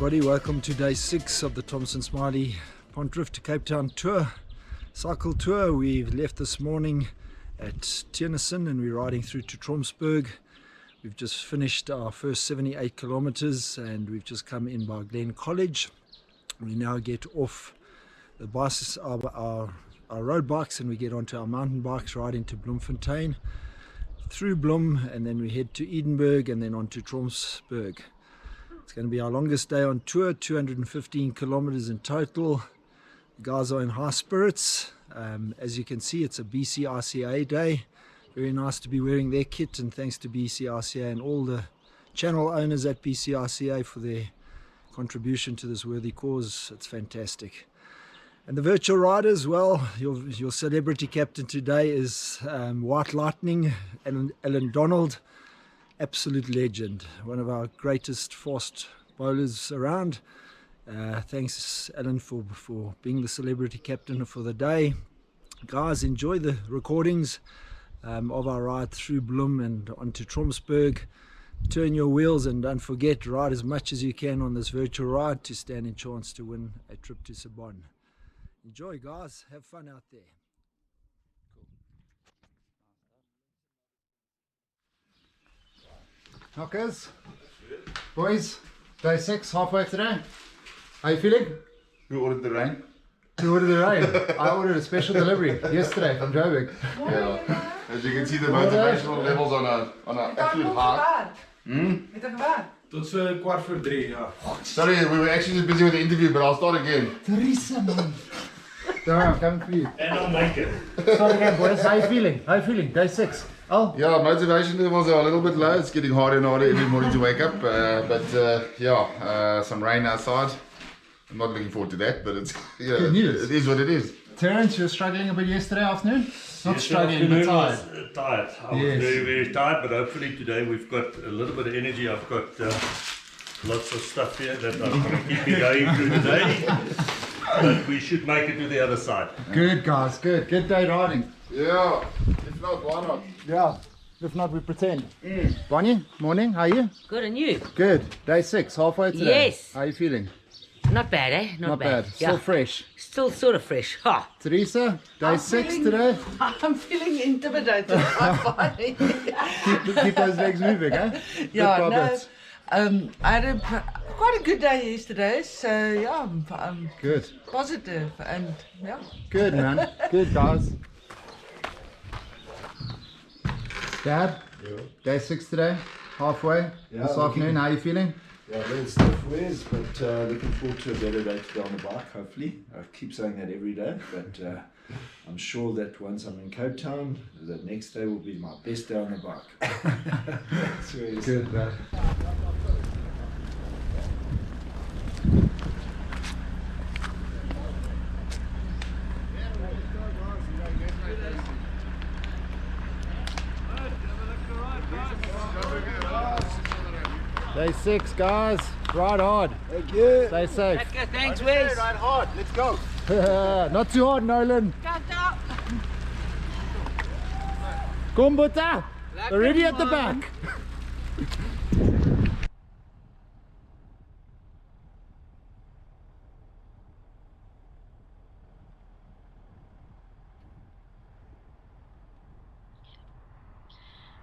everybody, welcome to day 6 of the Thompson Smiley Pontrift to Cape Town tour, cycle tour. We've left this morning at Tiernissen and we're riding through to Tromsburg. We've just finished our first 78 kilometers and we've just come in by Glen College. We now get off the buses, our road bikes, and we get onto our mountain bikes, riding to Bloemfontein, through Bloem, and then we head to Edenburg and then on to Tromsburg. It's going to be our longest day on tour, 215 kilometers in total. The guys are in high spirits. As you can see, it's a BCRCA day. Very nice to be wearing their kit, and thanks to BCRCA and all the channel owners at BCRCA for their contribution to this worthy cause. It's fantastic. And the virtual riders, well, your celebrity captain today is White Lightning, Alan Donald. Absolute legend, one of our greatest fast bowlers around. Thanks Alan for being the celebrity captain for the day. Guys, enjoy the recordings of our ride through Bloem and onto Tromsburg. Turn your wheels and don't forget, ride as much as you can on this virtual ride to stand a chance to win a trip to Sabon. Enjoy guys, have fun out there. Knockers, boys, day 6, halfway today. How you feeling? Who ordered the rain? Who ordered the rain? I ordered a special delivery yesterday from Joburg. Yeah. As you can see, the motivational levels on a absolute high. Tot so 3:15, ja. Sorry, we were actually just busy with the interview, but I'll start again. Teresa, man. Don't worry, I'm coming for you. En I'll make it. Start again, boys. How you feeling? How you feeling? Day 6. Oh. Yeah, motivation levels are a little bit low. It's getting harder and harder every morning to wake up. Some rain outside. I'm not looking forward to that, but it's good news. It is what it is. Terence, you were struggling a bit yesterday afternoon? Not struggling, but tired. Tired. I was very, very tired, but hopefully today we've got a little bit of energy. I've got lots of stuff here that I'm going to keep me going through the day. But we should make it to the other side. Good, guys. Good. Good day riding. Yeah. If not, why not? Yeah. If not, we pretend. Bonnie, morning. How are you? Good, and you? Good. Day 6, halfway today. Yes. How are you feeling? Not bad, eh? Not bad. Still fresh. Still sort of fresh. Ha! Teresa, day 6 today. I'm feeling intimidated by Bonnie. Keep those legs moving, eh? Yeah, no. I had quite a good day yesterday, so yeah, I'm good. Positive and yeah. Good, man. Good, guys. Dad, day 6 today, halfway this afternoon. How are you feeling? Yeah, a little stiff ways, but looking forward to a better day today on the bike, hopefully. I keep saying that every day, but I'm sure that once I'm in Cape Town, the next day will be my best day on the bike. That's very good, man. Day 6, guys. Ride hard. Thank you. Stay safe. Okay, thanks, Wes. Ride hard. Let's go. Not too hard, Nolan. Kom, Boeta. Already at the back.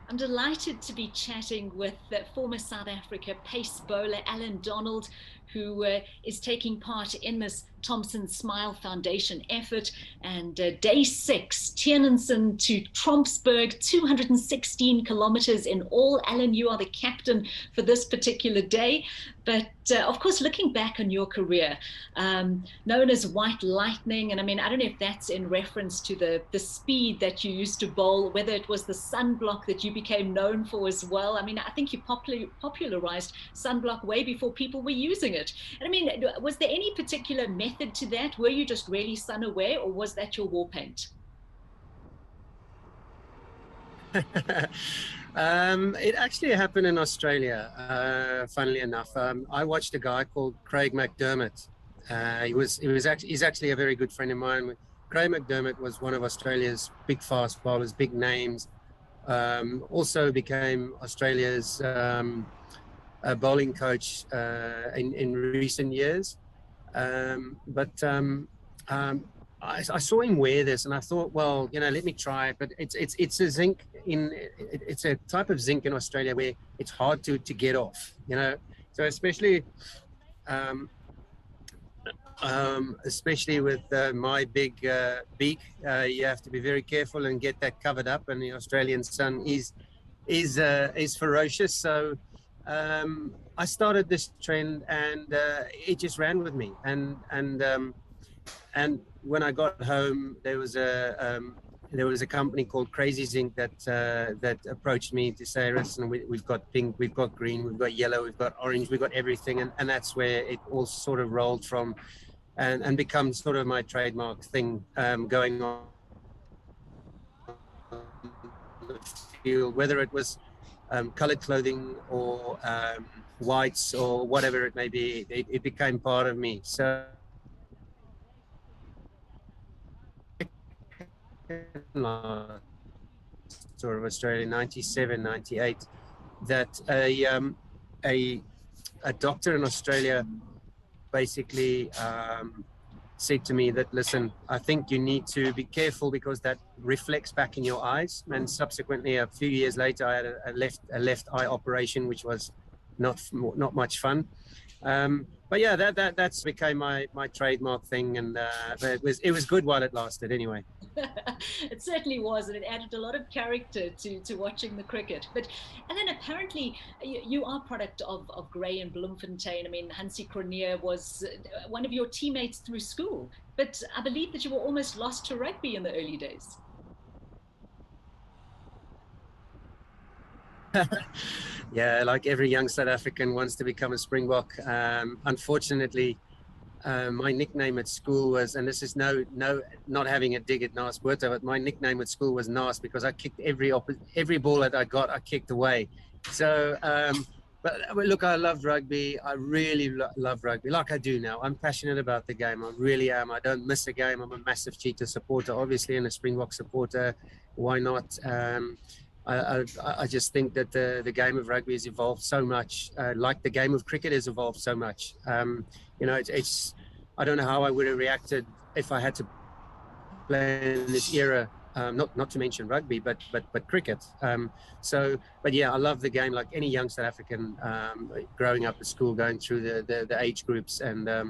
I'm delighted to be chatting with former South Africa pace bowler Alan Donald, who is taking part in this Thompson Smile Foundation effort. And day 6, Tiernissen to Tromsburg, 216 kilometers in all. Alan, you are the captain for this particular day. But of course, looking back on your career, known as White Lightning, and I mean, I don't know if that's in reference to the speed that you used to bowl, whether it was the sunblock that you became known for as well. I mean, I think you popularized sunblock way before people were using it. And I mean, was there any particular method to that? Were you just really sun aware, or was that your war paint? It actually happened in Australia, funnily enough. I watched a guy called Craig McDermott. He's actually a very good friend of mine. Craig McDermott was one of Australia's big fast bowlers, big names. Also became Australia's bowling coach in recent years. I saw him wear this, and I thought, well, let me try it. But it's a zinc it's a type of zinc in Australia where it's hard to get off. So especially with my big beak, you have to be very careful and get that covered up. And the Australian sun is ferocious. So I started this trend, and it just ran with me. And when I got home, there was a company called Crazy Zinc that approached me to say, listen, we've got pink, we've got green, we've got yellow, we've got orange, we've got everything. And that's where it all sort of rolled from and become sort of my trademark thing going on the field, whether it was colored clothing or whites or whatever it may be, it became part of me. So sort of Australia, 97, 98, that a doctor in Australia basically said to me that, listen, I think you need to be careful because that reflects back in your eyes. And subsequently, a few years later, I had a left eye operation, which was not much fun. But yeah, that's became my trademark thing, and it was good while it lasted anyway. It certainly was, and it added a lot of character to watching the cricket. But Alan, apparently you are product of Grey and Bloemfontein. I mean, Hansie Cronje was one of your teammates through school, but I believe that you were almost lost to rugby in the early days. Yeah, like every young South African wants to become a Springbok. Unfortunately, my nickname at school was, and this is not having a dig at Naas Botha, but my nickname at school was Naas because I kicked every ball that I got, I kicked away. So, but look, I love rugby. I really love rugby, like I do now. I'm passionate about the game. I really am. I don't miss a game. I'm a massive Cheetah supporter, obviously, and a Springbok supporter. Why not? I just think that the game of rugby has evolved so much, like the game of cricket has evolved so much. It's I don't know how I would have reacted if I had to play in this era. Not to mention rugby, but cricket. But yeah, I love the game like any young South African growing up at school, going through the age groups, and but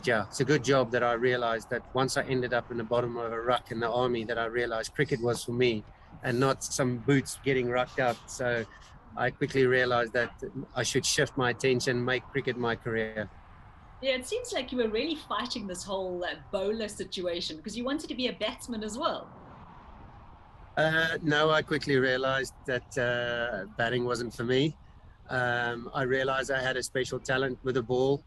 yeah, it's a good job that I realized that once I ended up in the bottom of a ruck in the army, that I realized cricket was for me and not some boots getting rucked up. So I quickly realized that I should shift my attention, make cricket my career. Yeah, it seems like you were really fighting this whole bowler situation because you wanted to be a batsman as well. No, I quickly realized that batting wasn't for me. I realized I had a special talent with the ball,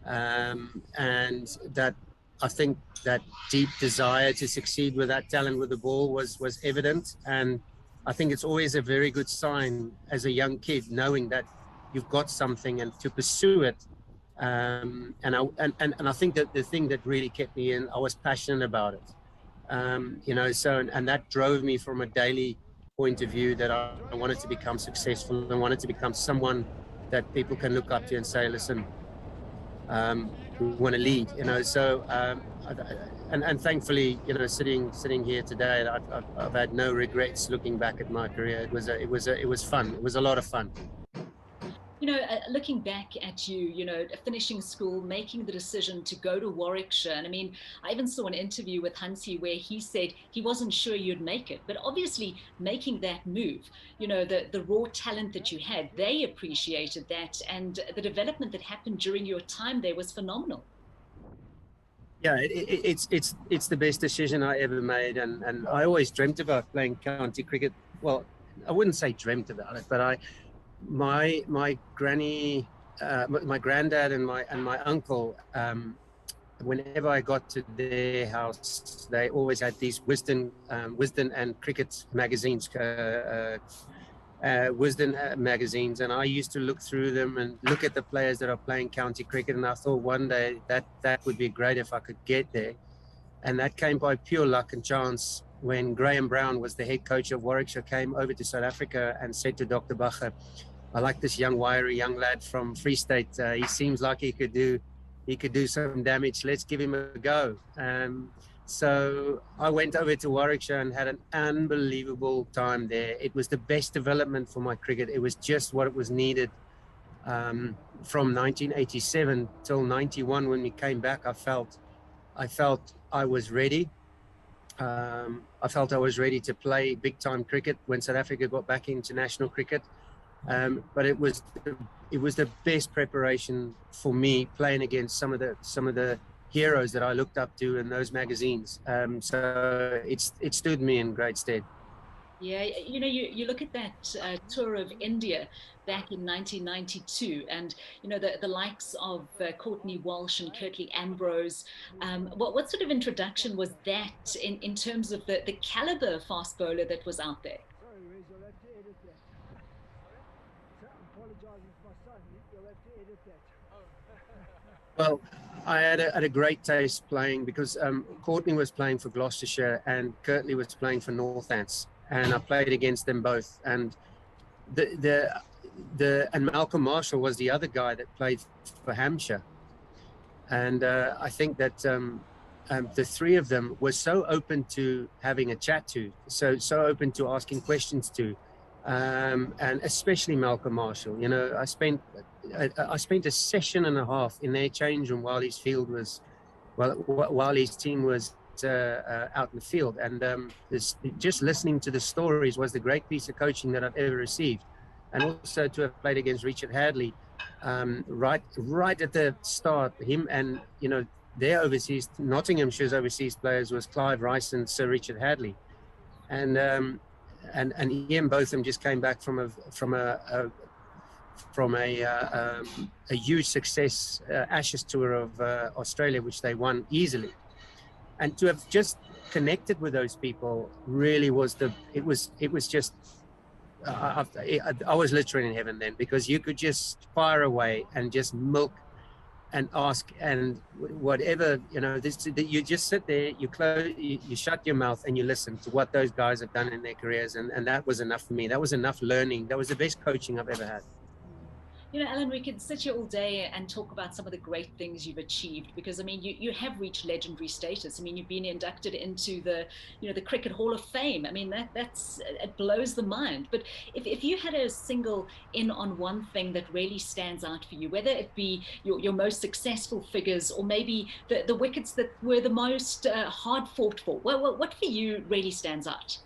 and that I think that deep desire to succeed with that talent with the ball was evident. And I think it's always a very good sign as a young kid, knowing that you've got something and to pursue it. And I think that the thing that really kept me in, I was passionate about it. And that drove me from a daily point of view that I wanted to become successful and wanted to become someone that people can look up to and say, listen, we want to lead, and thankfully, sitting here today, I've had no regrets looking back at my career. It was fun. It was a lot of fun. Looking back at you, finishing school, making the decision to go to Warwickshire. And I mean, I even saw an interview with Hansie where he said he wasn't sure you'd make it, but obviously making that move, the raw talent that you had, they appreciated that. And the development that happened during your time there was phenomenal. Yeah, it's the best decision I ever made. And I always dreamt about playing county cricket. Well, I wouldn't say dreamt about it, but my granny, my granddad and my uncle, whenever I got to their house, they always had these Wisden and cricket magazines, magazines, and I used to look through them and look at the players that are playing county cricket, and I thought one day that would be great if I could get there. And that came by pure luck and chance when Graham Brown was the head coach of Warwickshire, came over to South Africa and said to Dr. Bacher, I like this young wiry young lad from Free State. He seems like he could do some damage. Let's give him a go. So I went over to Warwickshire and had an unbelievable time there. It was the best development for my cricket. It was just what it was needed. From 1987 till 91, when we came back, I felt I was ready. I felt I was ready to play big time cricket when South Africa got back into national cricket. But it was the best preparation for me, playing against some of the heroes that I looked up to in those magazines. So it stood me in great stead. Yeah, you know, you look at that tour of India back in 1992, and you know the likes of Courtney Walsh and Curtly Ambrose. What sort of introduction was that in terms of the caliber fast bowler that was out there? Well, I had a great taste playing because Courtney was playing for Gloucestershire and Curtly was playing for Northants, and I played against them both. And and Malcolm Marshall was the other guy that played for Hampshire. And I think that the three of them were so open to having a chat to, so open to asking questions to, and especially Malcolm Marshall. You know, I spent a session and a half in their change room while his team was out in the field, and just listening to the stories was the great piece of coaching that I've ever received. And also to have played against Richard Hadley, right at the start, him and, you know, their overseas, Nottinghamshire's overseas players was Clive Rice and Sir Richard Hadley, and he and both of them just came back from a huge success Ashes tour of Australia, which they won easily. And to have just connected with those people really was it was just I was literally in heaven then, because you could just fire away and just milk and ask, and whatever, you know, you just sit there, you shut your mouth and you listen to what those guys have done in their careers, and that was enough for me. That was enough learning. That was the best coaching I've ever had. You know, Alan, we could sit here all day and talk about some of the great things you've achieved, because I mean, you have reached legendary status. I mean, you've been inducted into the Cricket Hall of Fame. I mean, it blows the mind. But if you had a single in on one thing that really stands out for you, whether it be your most successful figures or maybe the wickets that were the most hard fought for, what for you really stands out?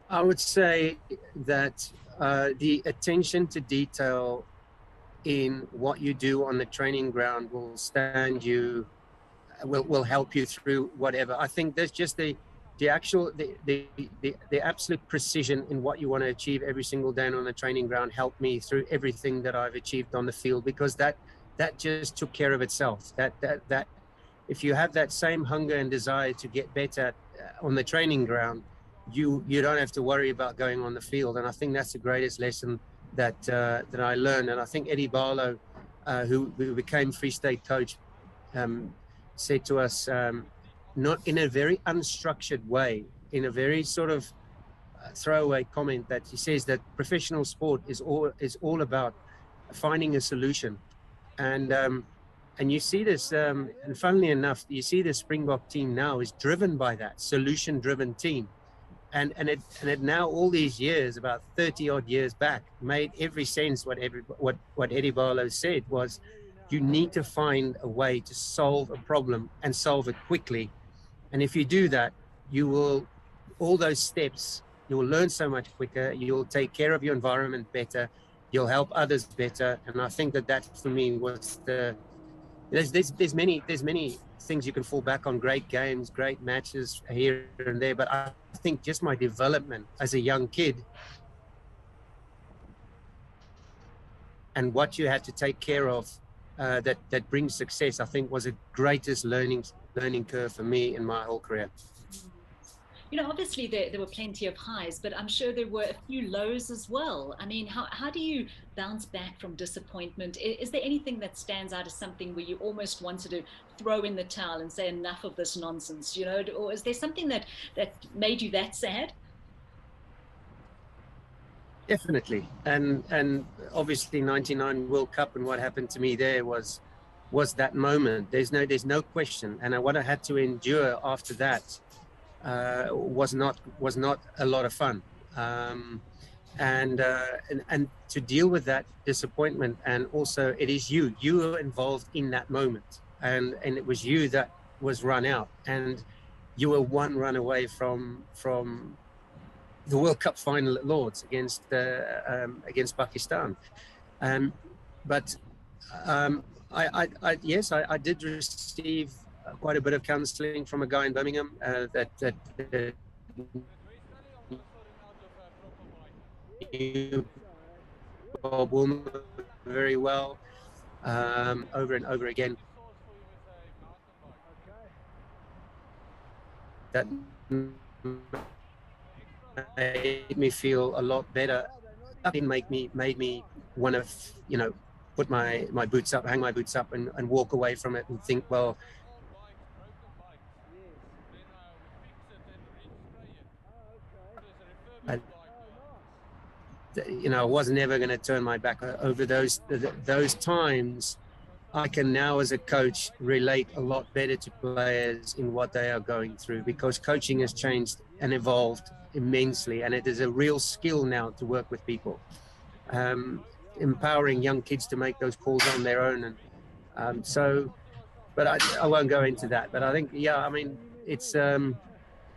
I would say that the attention to detail in what you do on the training ground will help you through whatever. I think there's just the absolute precision in what you want to achieve every single day on the training ground helped me through everything that I've achieved on the field, because that just took care of itself. That if you have that same hunger and desire to get better on the training ground, you don't have to worry about going on the field. And I think that's the greatest lesson that I learned. And I think Eddie Barlow, who became Free State coach, said to us, not in a very unstructured way, in a very sort of throwaway comment, that he says that professional sport is all about finding a solution. And you see this, and funnily enough, you see the Springbok team now is driven by that solution-driven team. And it now, all these years, about 30 odd years back, made every sense. What Eddie Barlow said was, you need to find a way to solve a problem and solve it quickly. And if you do that, all those steps, you will learn so much quicker. You'll take care of your environment better. You'll help others better. And I think that for me was there's many things you can fall back on, great games, great matches here and there, but I think just my development as a young kid and what you had to take care of that brings success, I think was the greatest learning curve for me in my whole career. You know, obviously there were plenty of highs, but I'm sure there were a few lows as well. I mean, how do you bounce back from disappointment? Is there anything that stands out as something where you almost wanted to throw in the towel and say enough of this nonsense, you know? Or is there something that made you that sad? Definitely, and obviously '99 World Cup and what happened to me there was that moment. There's no question, and what I had to endure after that was not a lot of fun. And to deal with that disappointment, and also it is you were involved in that moment, and it was you that was run out, and you were one run away from the World Cup final at Lords against Pakistan. But I did receive quite a bit of counselling from a guy in Birmingham that knew Bob Woolman very well, over and over again. That made me feel a lot better. It made me want to, put my boots up, hang my boots up, and walk away from it and think, well, I was never going to turn my back over those times. I can now, as a coach, relate a lot better to players in what they are going through, because coaching has changed and evolved immensely, and it is a real skill now to work with people, empowering young kids to make those calls on their own. And but I won't go into that. But I think, it's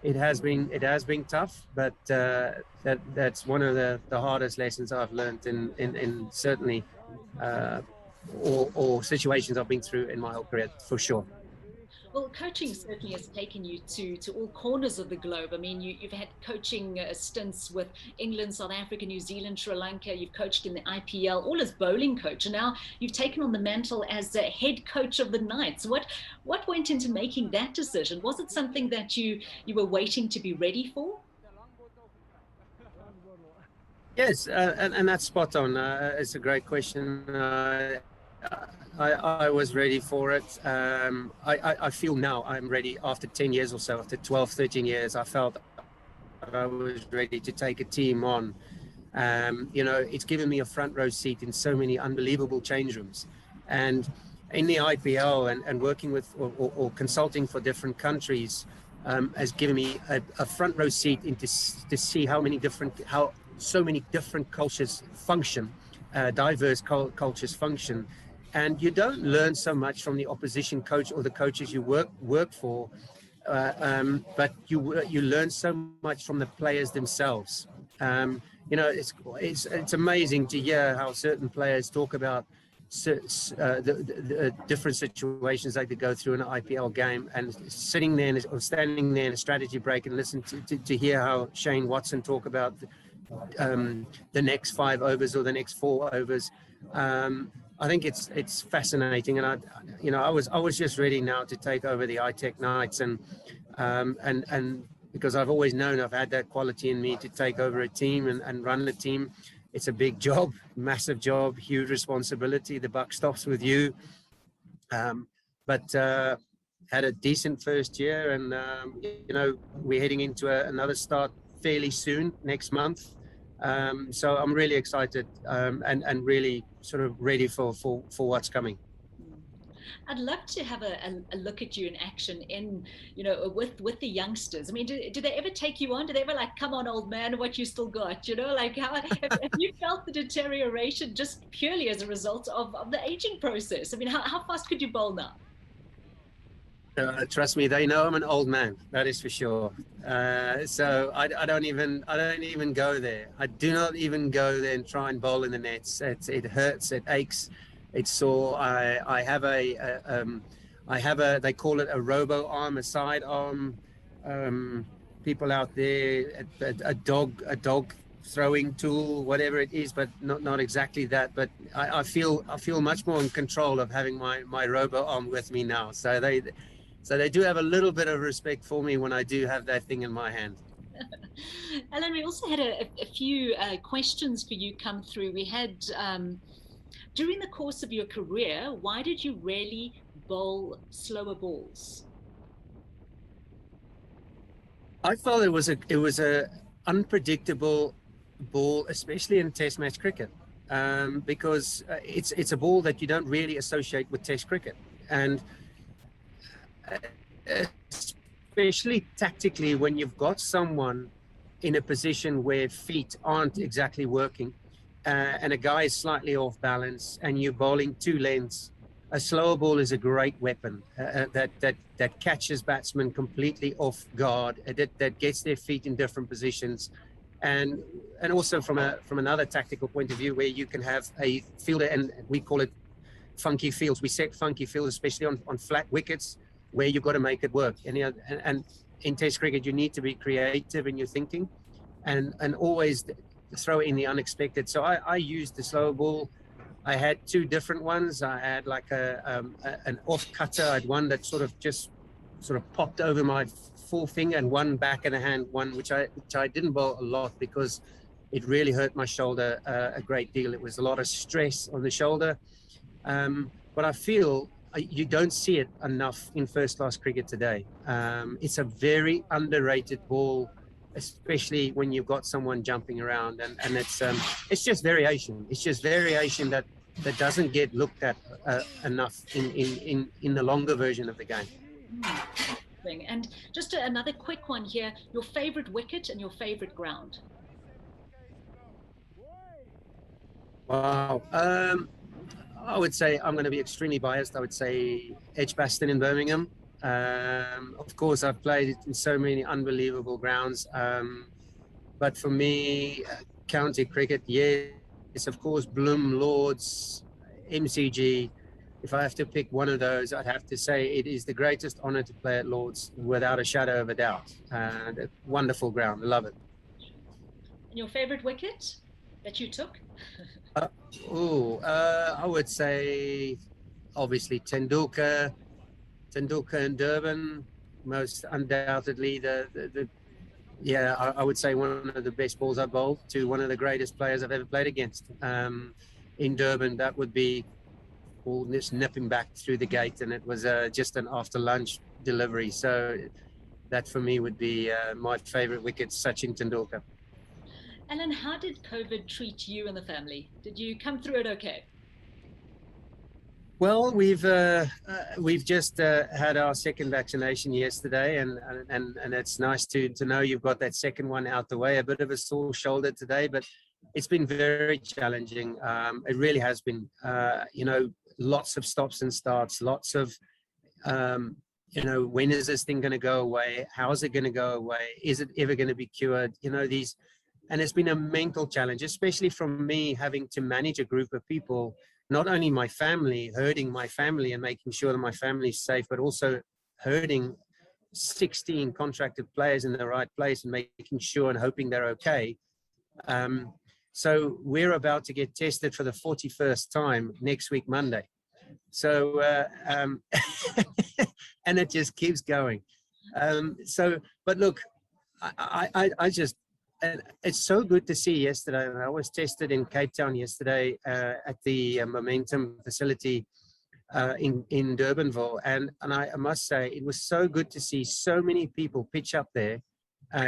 it has been tough, but that's one of the hardest lessons I've learned in certainly or situations I've been through in my whole career, for sure. Well, coaching certainly has taken you to all corners of the globe. I mean, you've had coaching stints with England, South Africa, New Zealand, Sri Lanka. You've coached in the IPL, all as bowling coach, and now you've taken on the mantle as the head coach of the Knights. What went into making that decision? Was it something that you were waiting to be ready for? Yes, and that's spot on. It's a great question. I was ready for it. I feel now I'm ready. After 10 years or so, after 12, 13 years, I felt I was ready to take a team on. It's given me a front row seat in so many unbelievable change rooms. And in the IPL and working with or consulting for different countries has given me a front row seat to see how so many different cultures function, diverse cultures function. And you don't learn so much from the opposition coach or the coaches you work for, but you learn so much from the players themselves. It's amazing to hear how certain players talk about the different situations they could go through in an IPL game, and sitting there or standing there in a strategy break and listen to hear how Shane Watson talk about the next 5 overs or the next 4 overs. I think it's fascinating, and I was just ready now to take over the iTech Knights, and because I've always known I've had that quality in me to take over a team and run the team. It's a big job, massive job, huge responsibility. The buck stops with you, but had a decent first year, and we're heading into another start fairly soon next month. So I'm really excited and really sort of ready for what's coming. I'd love to have a look at you in action with the youngsters. I mean, do they ever take you on? Do they ever come on, old man, what you still got? How have you felt the deterioration just purely as a result of the aging process? I mean, how fast could you bowl now? Trust me, they know I'm an old man. That is for sure. So I don't even go there. I do not even go there and try and bowl in the nets. It hurts. It aches. It's sore. I have a they call it a robo arm, a side arm. People out there, a dog throwing tool, whatever it is, but not exactly that. But I feel much more in control of having my robo arm with me now. So they do have a little bit of respect for me when I do have that thing in my hand. Alan, we also had a few questions for you come through. We had, during the course of your career, why did you rarely bowl slower balls? I felt it was a unpredictable ball, especially in Test match cricket, because it's a ball that you don't really associate with Test cricket, and especially tactically when you've got someone in a position where feet aren't exactly working, and a guy is slightly off balance, and you're bowling two lengths. A slower ball is a great weapon that catches batsmen completely off guard, that gets their feet in different positions, and also from another tactical point of view, where you can have a fielder, and we call it funky fields. We set funky fields, especially on flat wickets, where you've got to make it work. And in Test cricket, you need to be creative in your thinking, and always throw in the unexpected. So I used the slower ball. I had two different ones. I had like an off cutter. I had one that sort of popped over my forefinger, and one back of the hand one, which I didn't bowl a lot because it really hurt my shoulder a great deal. It was a lot of stress on the shoulder. But I feel you don't see it enough in first class cricket today. It's a very underrated ball, especially when you've got someone jumping around, and it's just variation. It's just variation that doesn't get looked at enough in the longer version of the game. And just another quick one here, your favorite wicket and your favorite ground. Wow. I would say, I'm going to be extremely biased, I would say Edgbaston in Birmingham. Of course, I've played in so many unbelievable grounds, but for me, county cricket, yes, of course, Bloom, Lords, MCG. If I have to pick one of those, I'd have to say it is the greatest honour to play at Lords, without a shadow of a doubt. And a wonderful ground, I love it. And your favourite wicket that you took? I would say, obviously, Tendulkar in Durban, most undoubtedly I would say one of the best balls I bowled to one of the greatest players I've ever played against. In Durban, that would be just nipping back through the gate, and it was just an after lunch delivery. So that for me would be my favourite wicket, Sachin Tendulkar. Alan, how did COVID treat you and the family? Did you come through it okay? Well, we've just had our second vaccination yesterday, and it's nice to know you've got that second one out the way. A bit of a sore shoulder today, but it's been very challenging. It really has been. Lots of stops and starts, lots of when is this thing going to go away? How is it going to go away? Is it ever going to be cured? And it's been a mental challenge, especially from me having to manage a group of people. Not only my family, herding my family and making sure that my family is safe, but also herding 16 contracted players in the right place and making sure and hoping they're okay. So we're about to get tested for the 41st time next week, Monday. So, and it just keeps going. But look, I just, and it's so good to see yesterday. I was tested in Cape Town yesterday at the Momentum facility in Durbanville, and I must say it was so good to see so many people pitch up there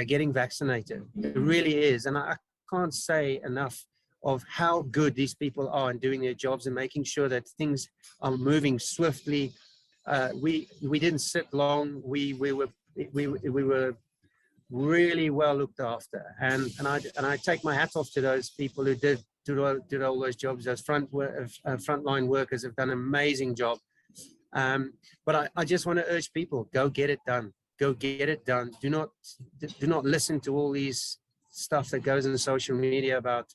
getting vaccinated. It really is, and I can't say enough of how good these people are in doing their jobs and making sure that things are moving swiftly. We didn't sit long. We were really well looked after, and I take my hat off to those people who did all those jobs. Those frontline workers have done an amazing job. But I just want to urge people: go get it done. Go get it done. Do not listen to all these stuff that goes in social media about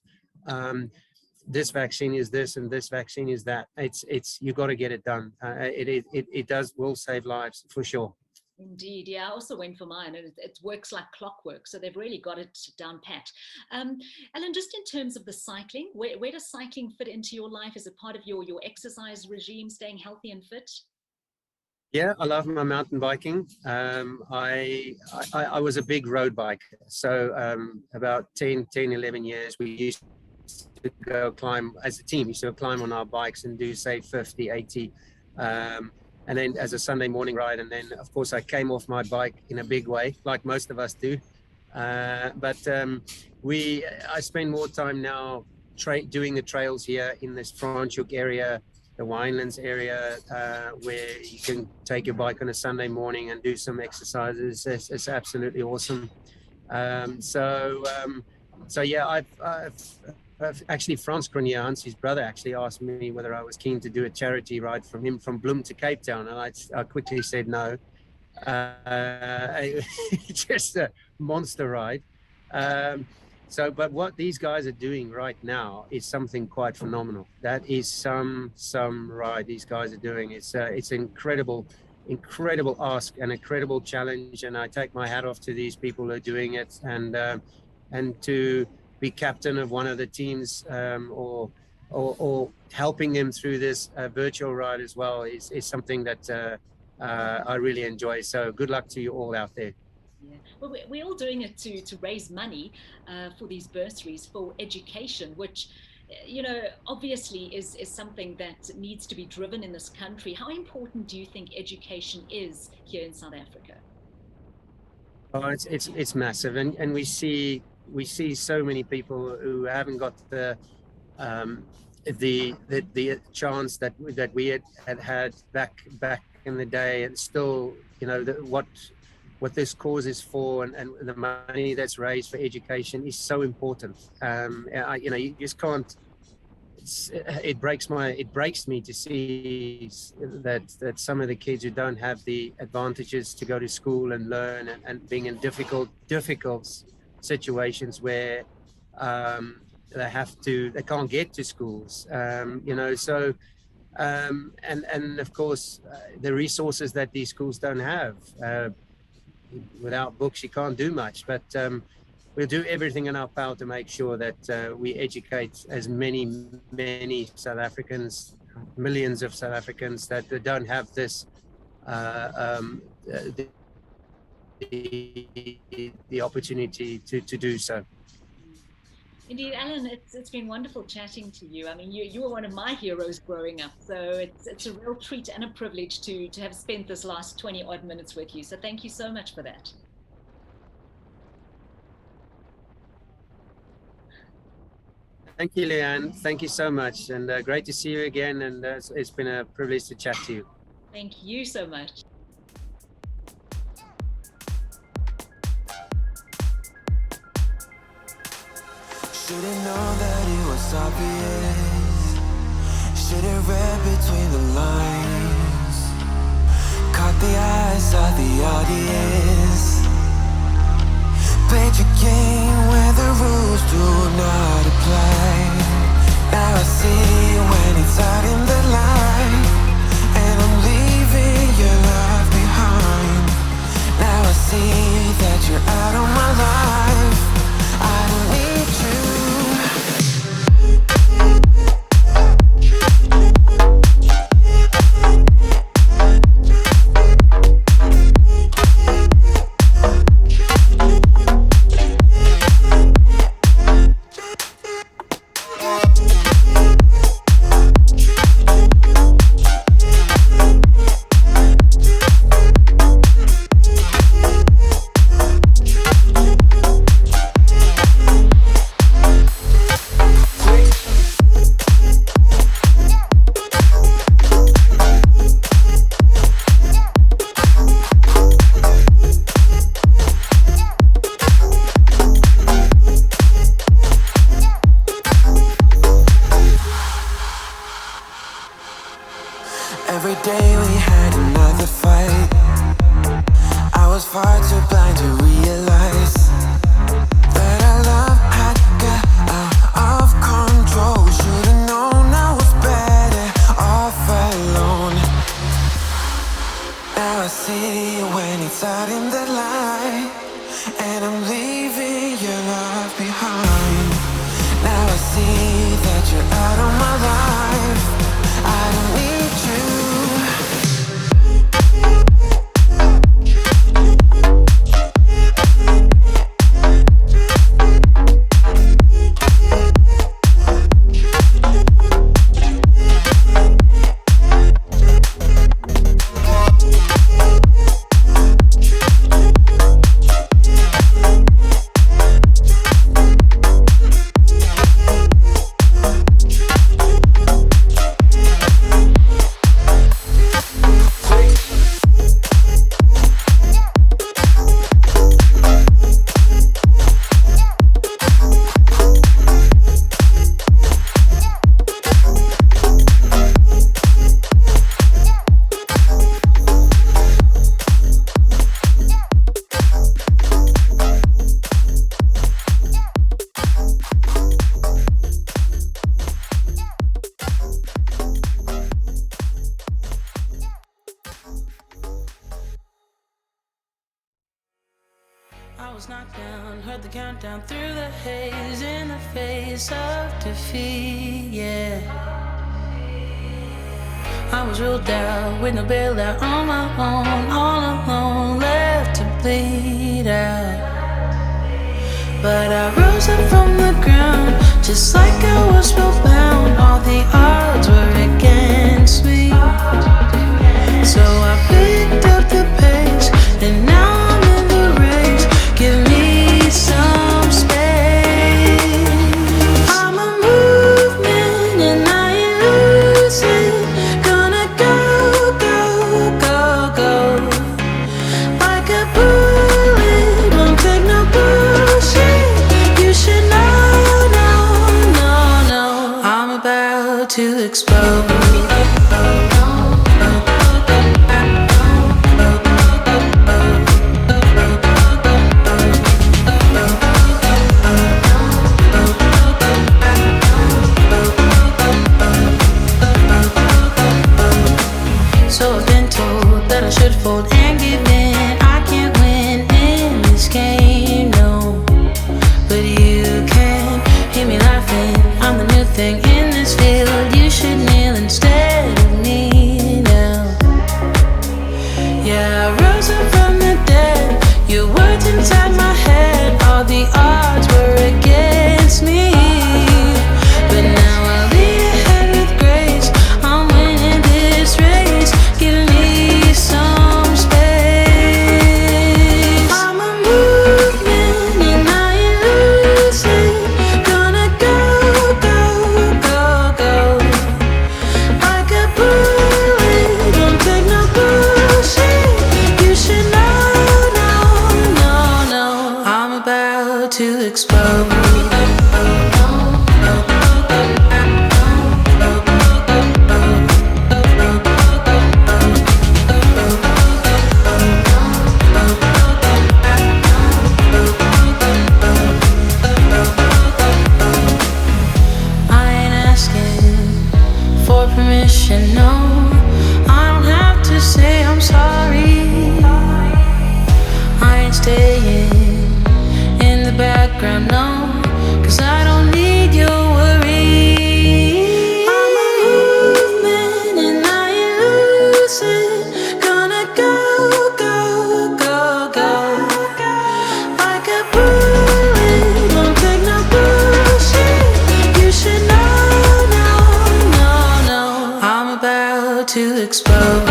this vaccine is this and this vaccine is that. It's you got to get it done. It will save lives for sure. Indeed, yeah. I also went for mine, and it works like clockwork. So they've really got it down pat. Alan, just in terms of the cycling, where does cycling fit into your life? Is it part of your exercise regime, staying healthy and fit? Yeah, I love my mountain biking. I was a big road biker. So about 11 years, we used to go climb, as a team, used to climb on our bikes and do, say, 50, 80. And then as a Sunday morning ride. And then, of course, I came off my bike in a big way, like most of us do. But I spend more time now doing the trails here in this Franschhoek area, the Winelands area, where you can take your bike on a Sunday morning and do some exercises. It's absolutely awesome. So yeah, I've actually Frans Cronje, Hansi's brother, actually asked me whether I was keen to do a charity ride from him from Bloem to Cape Town, and I quickly said no. Just a monster ride. But what these guys are doing right now is something quite phenomenal. That is some ride these guys are doing. It's incredible ask and incredible challenge, and I take my hat off to these people who are doing it, and to be captain of one of the teams, or helping them through this virtual ride as well is something that I really enjoy. So good luck to you all out there. Yeah. Well, we're all doing it to raise money for these bursaries for education, which, you know, obviously is something that needs to be driven in this country. How important do you think education is here in South Africa? Oh, it's massive, and we see so many people who haven't got the chance that we had back in the day, and still, you know, what this cause is for, and the money that's raised for education is so important. You know, you just can't. It breaks me to see that some of the kids who don't have the advantages to go to school and learn, and being in difficult situations where they can't get to schools, you know, so and of course the resources that these schools don't have. Without books you can't do much, but we'll do everything in our power to make sure that we educate as many South Africans, millions of South Africans that don't have this the opportunity to do so. Indeed, Alan, it's been wonderful chatting to you. I mean, you were one of my heroes growing up, so it's a real treat and a privilege to have spent this last 20 odd minutes with you. So thank you so much for that. Thank you, Leanne. Thank you so much, and great to see you again. And it's been a privilege to chat to you. Thank you so much. Should've known that it was obvious. Should've read between the lines. Caught the eyes of the audience. Played your game where the rules do not apply. Now I see when it's out in the light, and I'm leaving your love behind. Now I see that you're out of my life. I don't need you. Every day we had another fight. I was far too blind to realize that our love had got out of control. Should've known I was better off alone. Now I see when it's out in the light, and I'm leaving your love behind. Now I see that you're out of my life. I don't need you. was knocked down, heard the countdown through the haze in the face of defeat, yeah. I was ruled out with no bailout on my own, all alone, left to bleed out. But I rose up from the ground, just like I was spellbound. All the odds were against me, so I picked up the pace, and now I'm in the race. Give me some space. I'm a movement and I ain't losing. Gonna go, go, go, go. Like a bullet, won't take no bullshit. You should know, no, no, no. I'm about to explode. So I've been told that I should fold and give in. I can't win in this game, no. But you can hear me laughing. I'm the new thing in this field. You should kneel instead of me now. Yeah, I rose up from the dead. Your words inside my head. All the odds were against me, but now I'll lead ahead with grace. I'm winning this race. Give me some space. I'm a movement and I ain't losing. Gonna go, go, go, go. Like a bullet, don't take no bullshit. You should know, no, no, no. I'm about to explode. I ain't asking for permission, no. I don't have to say I'm sorry. I ain't staying in the background, no. 'Cause I don't need your worry. I'm a movement and I ain't losing. Gonna go, go, go, go. Like a bullet, won't take no bullshit. You should know, no, no, no. I'm about to explode.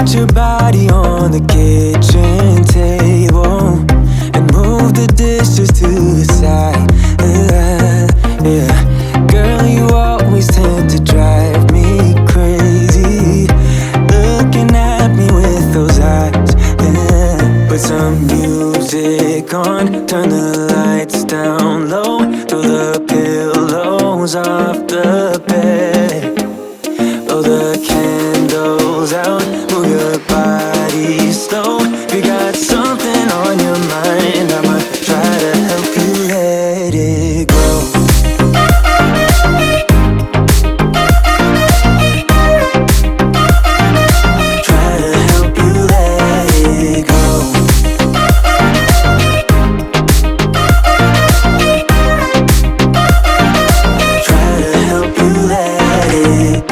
Put your body on the kitchen table and move the dishes to the side. Yeah. Girl, you always tend to drive me crazy, looking at me with those eyes. Yeah. Put some music on, turn the lights down low, throw the pillows off the bed, blow the candles out, move your body slow. You got something on your mind, I'ma try to help you let it go. Try to help you let it go. Try to help you let it.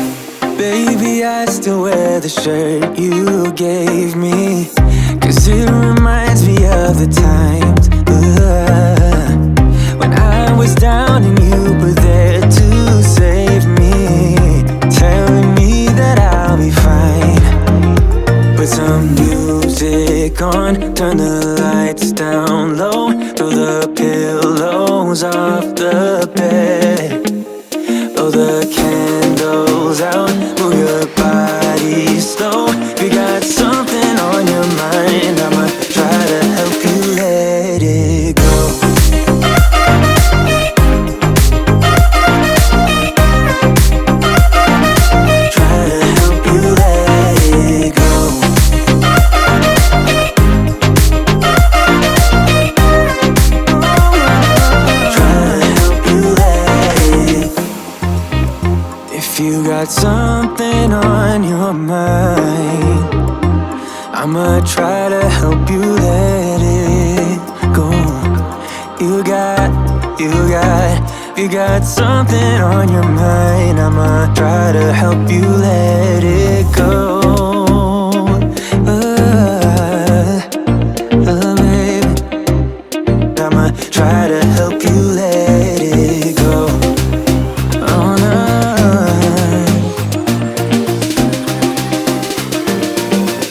Baby, I still wear the shirt you gave me, 'cause it reminds me of the times when I was down and you were there to save me, telling me that I'll be fine. Put some music on, turn the lights down low, throw the pillows off the bed, blow the candles out, move your body slow. You got something on your mind, I'ma try to help you let it go. Try to help you let it go. Try to help you let it. If you got something on your mind, I'ma try to help you let it go. You got something on your mind, I'ma try to help you let it go. Baby, I'ma try to help you let it go. Oh no.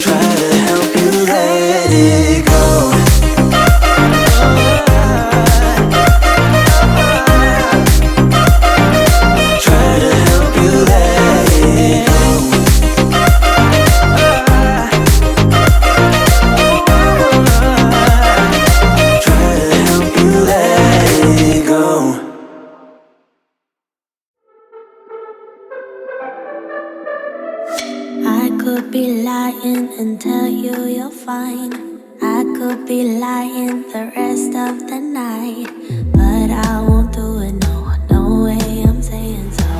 Try to help you let it go. Try to help you let it go. Try to help you let it go. I could be lying and tell you you're fine. I could be lying the rest of the night, but I won't do it, no way I'm saying so.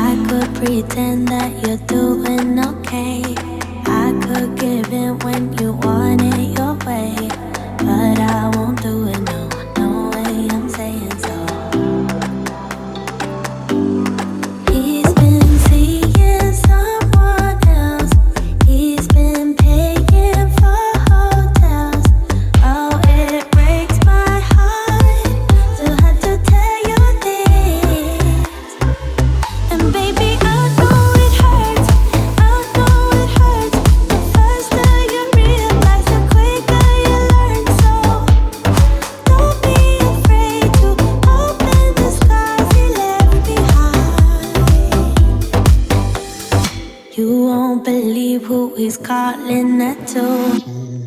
I could pretend that you're doing okay. I could give in when you want it your way, but I won't do it, no way I'm saying so. He's been seeing someone else. He's been paying for hotels. Oh, it breaks my heart to have to tell you this. And baby, I know it hurts. I know it hurts. The faster you realize, the quicker you learn. So don't be afraid to open the scars he left behind. You won't believe who he's calling that to.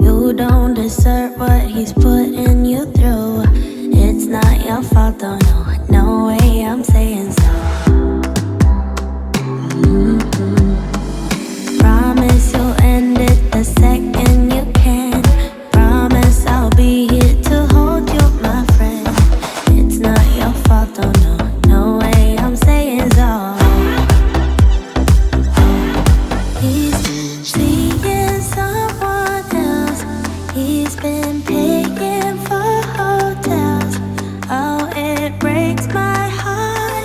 You don't deserve what he's putting you through. It's not your fault, though, no way I'm saying so. Promise you'll end it the second you can. Promise I'll be here to hold you, my friend. It's not your fault, though, no way I'm saying so. He's been seeing someone else. He's been paying for hotels. Oh, it breaks my heart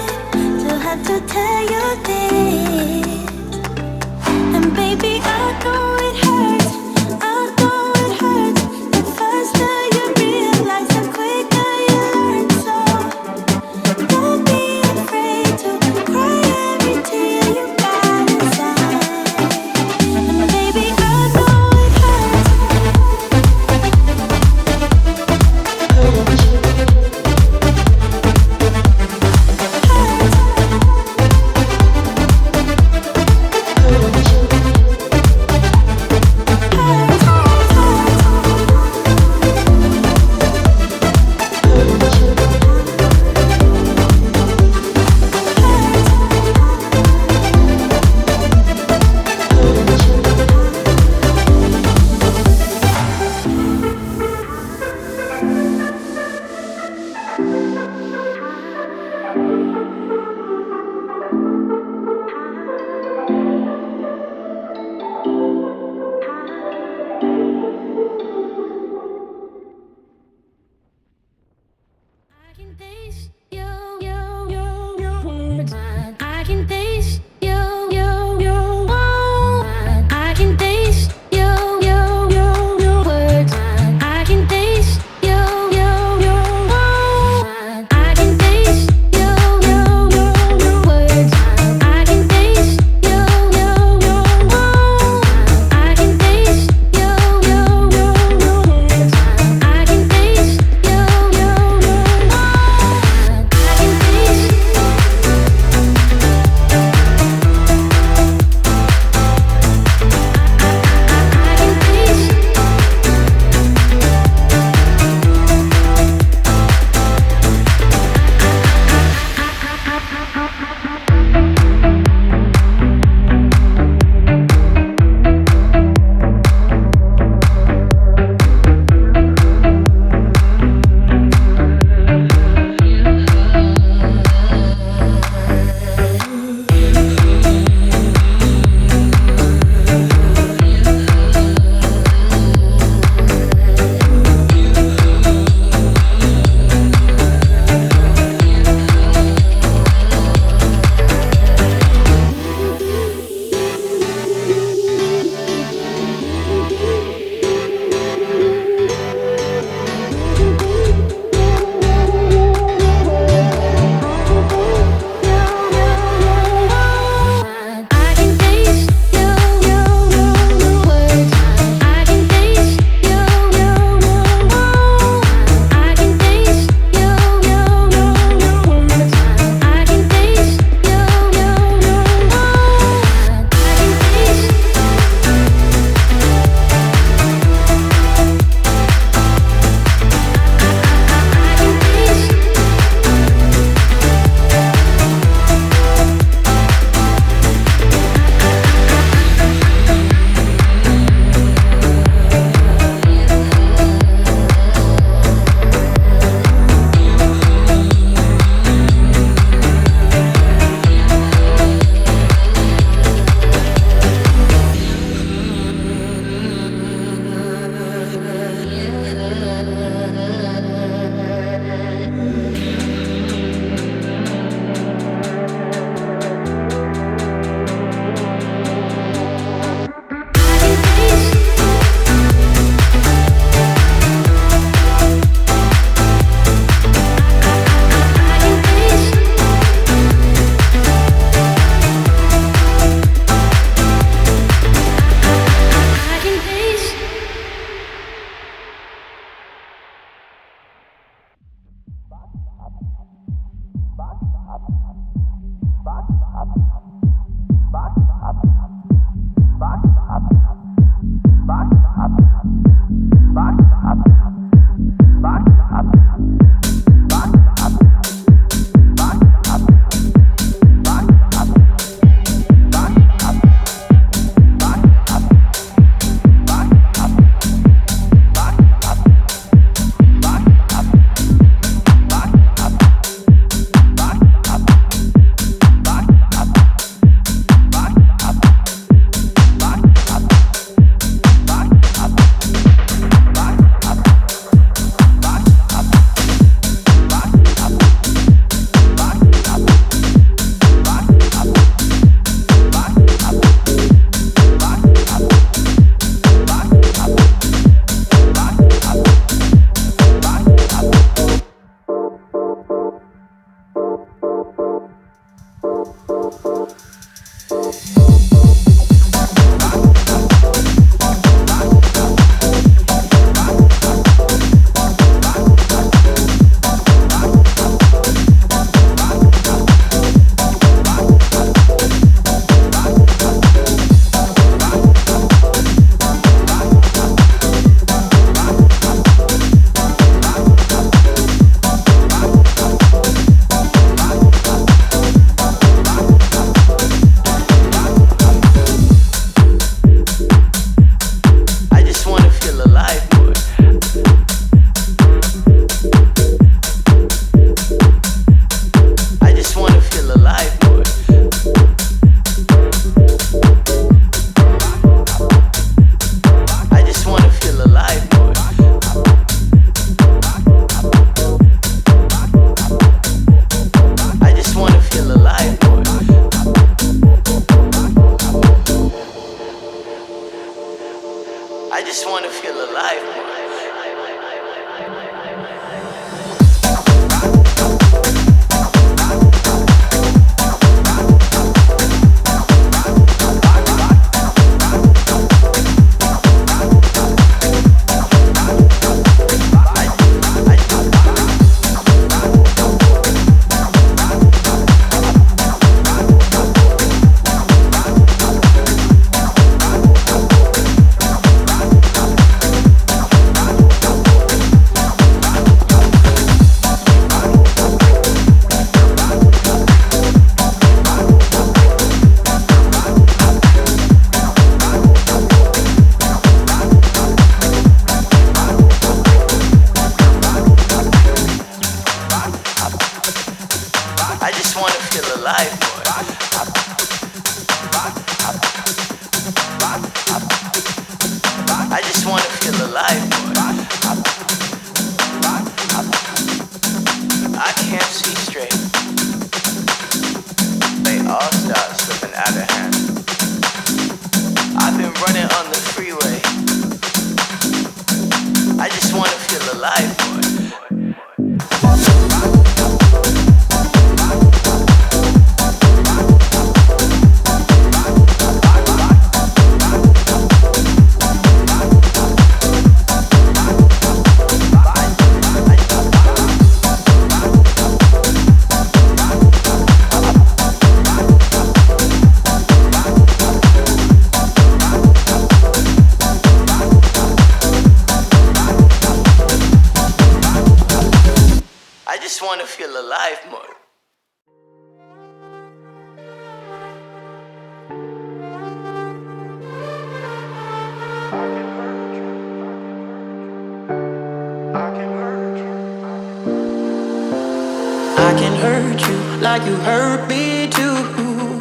I can hurt you like you hurt me too.